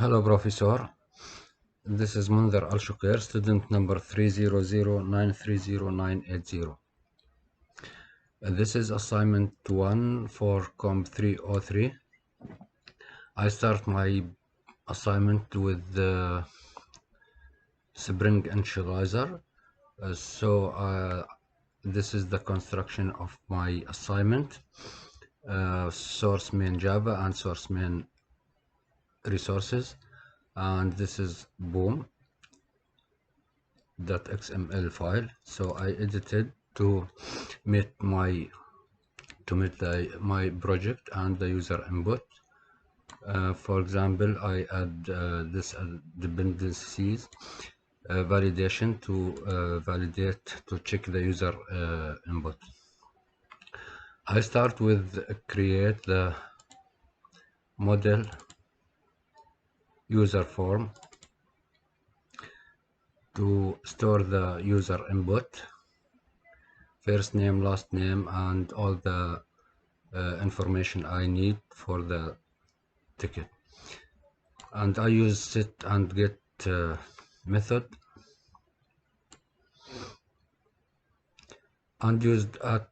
Hello, Professor. This is Munzer Al-Shukir, student number 300930980. This is assignment 1 for COM 303. I start my assignment with the spring initializer. This is the construction of my assignment. Source main Java and source main resources. And this is boom. .xml file, so I edited to meet my project and the user input. For example, I add this dependencies validation to validate to check the user input. I start with create the model user form to store the user input, first name, last name, and all the information I need for the ticket. And I use set and get method, and used at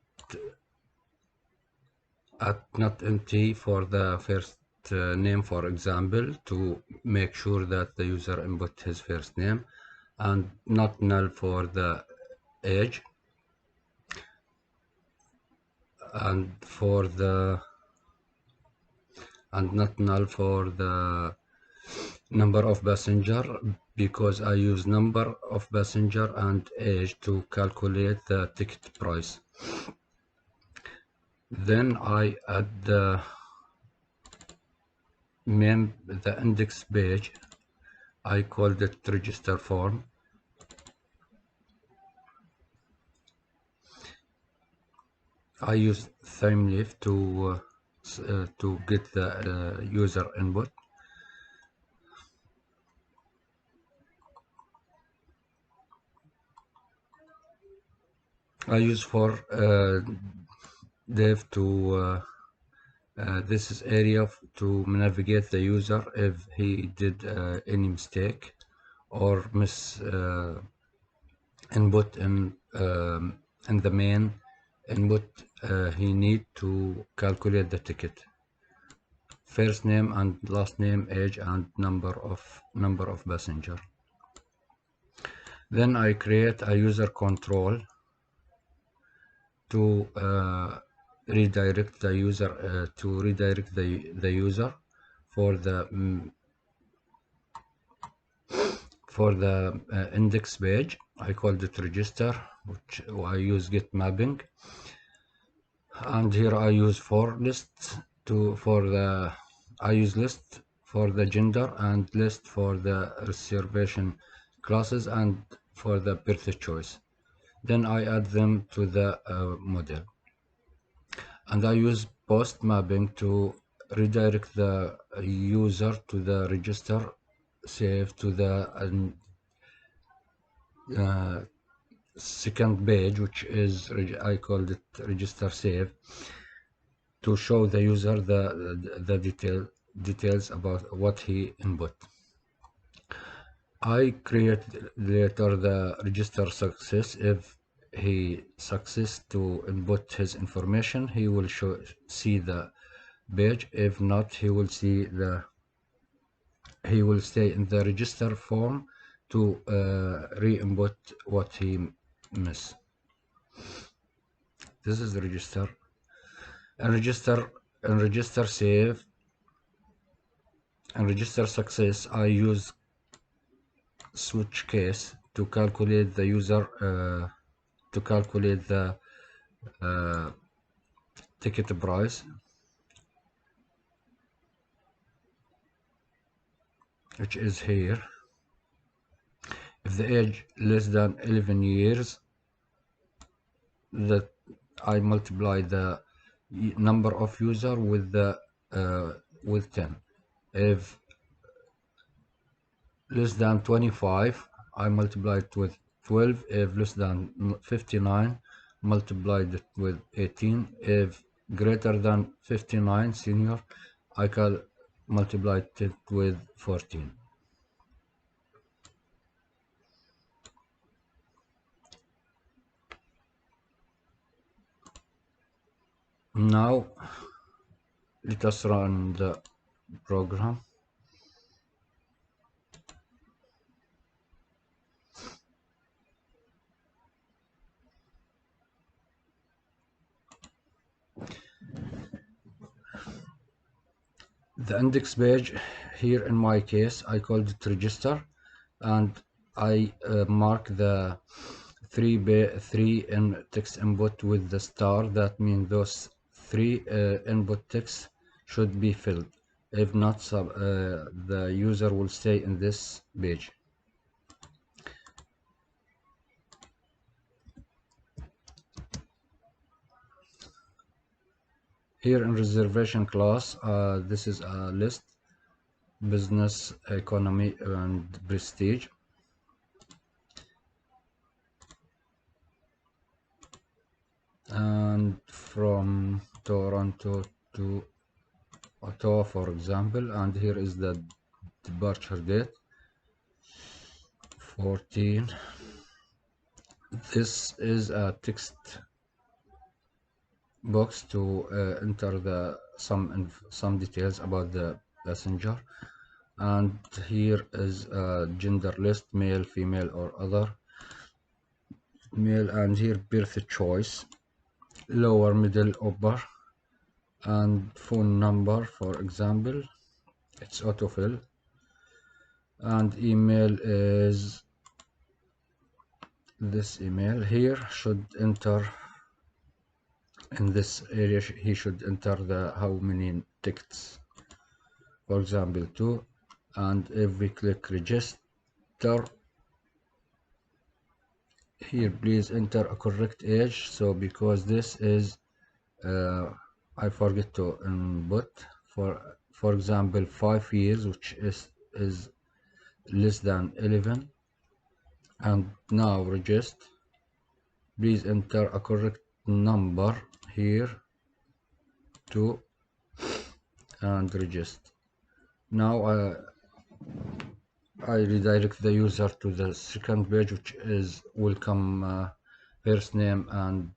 not empty for the first name, for example, to make sure that the user input his first name, and not null for the age, and not null for the number of passenger, because I use number of passenger and age to calculate the ticket price. Then I add the index page. I called it register form. I use thymeleaf to get the user input. I use for dev to this is area to navigate the user if he did any mistake or miss input in the main input he need to calculate the ticket. First name and last name, age, and number of passenger. Then I create a user control to redirect the user the user for the index page. I called it register, which I use get mapping, and here I use for list I use list for the gender and list for the reservation classes and for the birth choice. Then I add them to the model, and I use post mapping to redirect the user to the register save to the second page, which is I called it register save, to show the user the details about what he input. I create later the register success. If he success to input his information, he will see the page. If not, he will stay in the register form to re-input what he missed. This is the register. And register save and register success, I use switch case to calculate the user to calculate the ticket price, which is here. If the age less than 11 years, that I multiply the number of user with 10. If less than 25, I multiply it with 12. If less than 59, multiplied it with 18. If greater than 59 senior, I multiplied it with 14. Now let us run the program. The index page here, in my case, I called it register, and I mark the three in text input with the star. That means those three input texts should be filled. If not, the user will stay in this page. Here in reservation class, this is a list: business, economy, and prestige. And from Toronto to Ottawa, for example, and here is the departure date, 14. This is a text box to enter some details about the passenger, and here is a gender list: male, female, or other. Male, and here birth choice, lower, middle, upper, and phone number, for example, it's autofill. And email is this email. Here should enter, in this area he should enter the how many tickets, for example 2. And if we click register, here please enter a correct age. So because this is I forget to input, for example 5 years, which is less than 11. And now register, please enter a correct number here, 2, and register. Now I redirect the user to the second page, which is welcome, first name and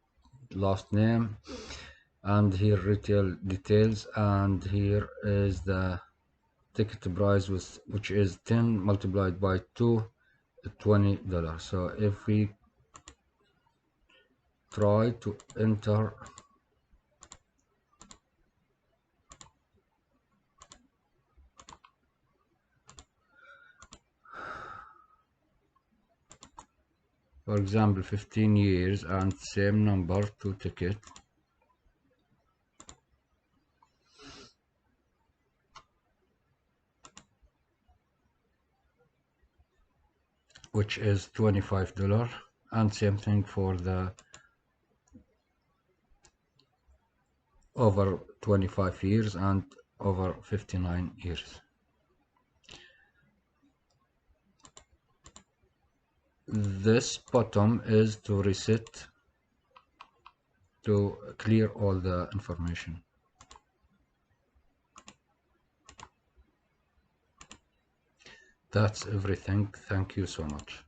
last name, and here retail details, and here is the ticket price, which is 10 multiplied by 2, $20. So if we try to enter, for example 15 years and same number, 2 ticket, which is $25, and same thing for the over 25 years and over 59 years. This bottom is to reset, to clear all the information. That's everything. Thank you so much.